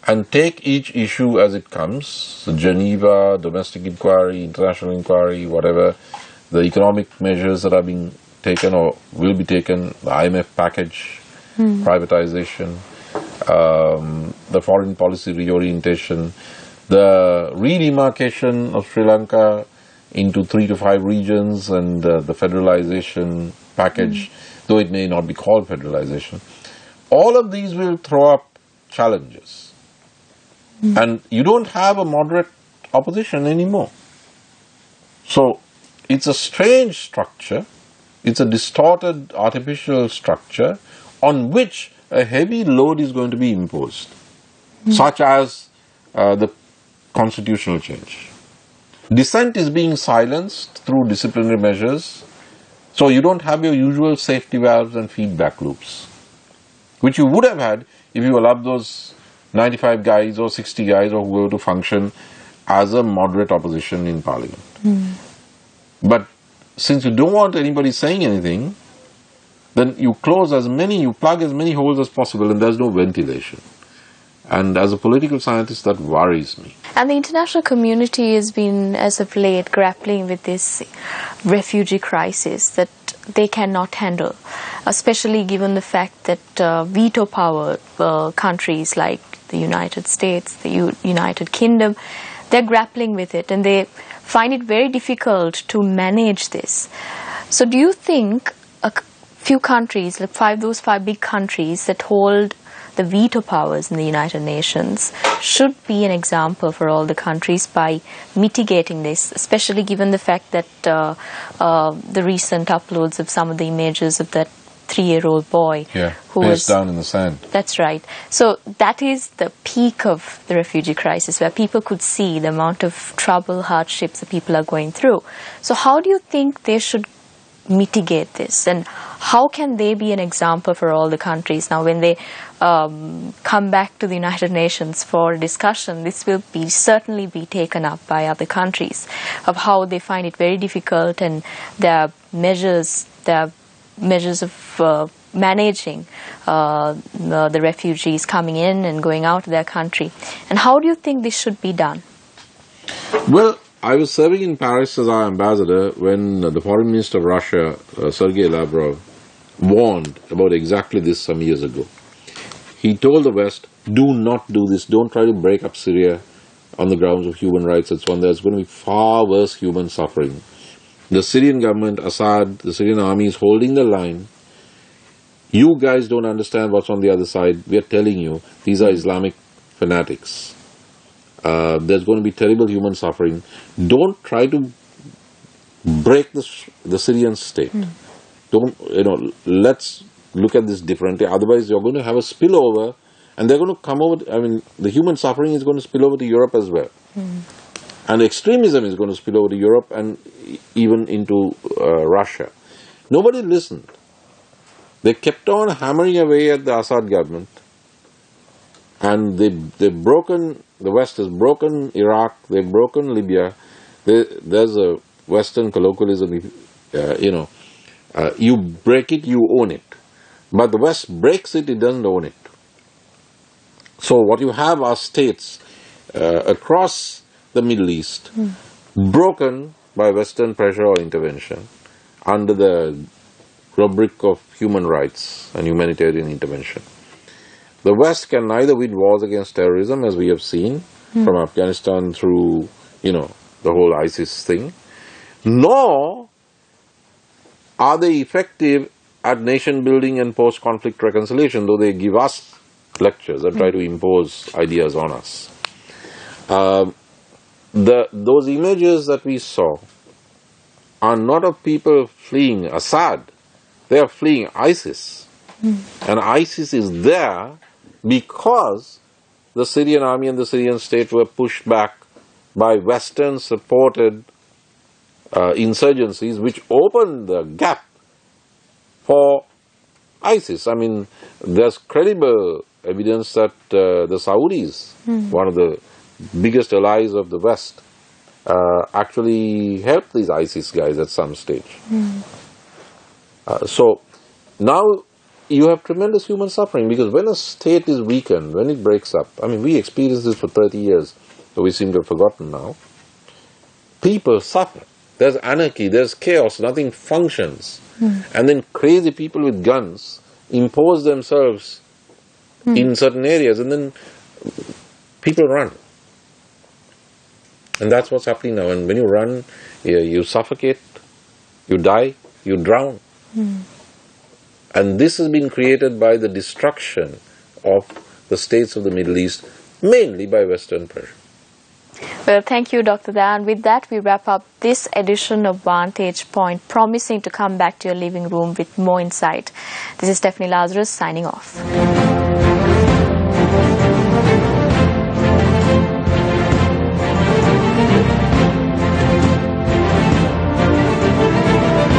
and take each issue as it comes, the Geneva, domestic inquiry, international inquiry, whatever, the economic measures that are being taken or will be taken, the IMF package, privatization, the foreign policy reorientation, the redemarcation of Sri Lanka into 3 to 5 regions, and the federalization package, though it may not be called federalization. All of these will throw up challenges. And you don't have a moderate opposition anymore. So it's a strange structure. It's a distorted, artificial structure on which a heavy load is going to be imposed, such as the constitutional change. Dissent is being silenced through disciplinary measures, so you don't have your usual safety valves and feedback loops, which you would have had if you allowed those 95 guys or 60 guys or whoever to function as a moderate opposition in parliament. But since you don't want anybody saying anything, then you plug as many holes as possible, and there's no ventilation. And as a political scientist, that worries me. And the international community has been, as of late, grappling with this refugee crisis that they cannot handle, especially given the fact that veto power countries like the United States, the United Kingdom, they're grappling with it and they find it very difficult to manage this. So do you think a few countries, like those five big countries that hold the veto powers in the United Nations, should be an example for all the countries by mitigating this, especially given the fact that the recent uploads of some of the images of that 3-year-old boy who was down in the sand. That's right. So that is the peak of the refugee crisis, where people could see the amount of trouble, hardships that people are going through. So how do you think they should mitigate this, and how can they be an example for all the countries? Now when they come back to the United Nations for discussion, this will certainly be taken up by other countries, of how they find it very difficult, and their measures of managing the refugees coming in and going out of their country. And how do you think this should be done? Well, I was serving in Paris as our ambassador when the foreign minister of Russia, Sergei Lavrov, warned about exactly this some years ago. He told the West, do not do this, don't try to break up Syria, on the grounds of human rights and so on. There's going to be far worse human suffering. The Syrian government, Assad, the Syrian army is holding the line. You guys don't understand what's on the other side. We are telling you, these are Islamic fanatics. There's going to be terrible human suffering. Don't try to break the Syrian state. Don't, let's look at this differently. Otherwise, you're going to have a spillover, and they're going to come over. The human suffering is going to spill over to Europe as well. And extremism is going to spill over to Europe and even into Russia. Nobody listened. They kept on hammering away at the Assad government, and they've broken, the West has broken Iraq, they've broken Libya. There's a Western colloquialism, you break it, you own it. But the West breaks it, it doesn't own it. So what you have are states across the Middle East, broken by Western pressure or intervention under the rubric of human rights and humanitarian intervention. The West can neither win wars against terrorism, as we have seen from Afghanistan through, the whole ISIS thing, nor are they effective at nation building and post-conflict reconciliation, though they give us lectures and try to impose ideas on us. Those images that we saw are not of people fleeing Assad. They are fleeing ISIS. And ISIS is there because the Syrian army and the Syrian state were pushed back by Western-supported insurgencies, which opened the gap for ISIS. There's credible evidence that the Saudis, one of the biggest allies of the West, actually helped these ISIS guys at some stage. So now you have tremendous human suffering, because when a state is weakened, when it breaks up, we experienced this for 30 years, so we seem to have forgotten now. People suffer. There's anarchy, there's chaos, nothing functions. And then crazy people with guns impose themselves in certain areas, and then people run. And that's what's happening now. And when you run, you suffocate, you die, you drown. And this has been created by the destruction of the states of the Middle East, mainly by Western pressure. Well, thank you, Dr. Dan. With that, we wrap up this edition of Vantage Point, promising to come back to your living room with more insight. This is Stephanie Lazarus signing off.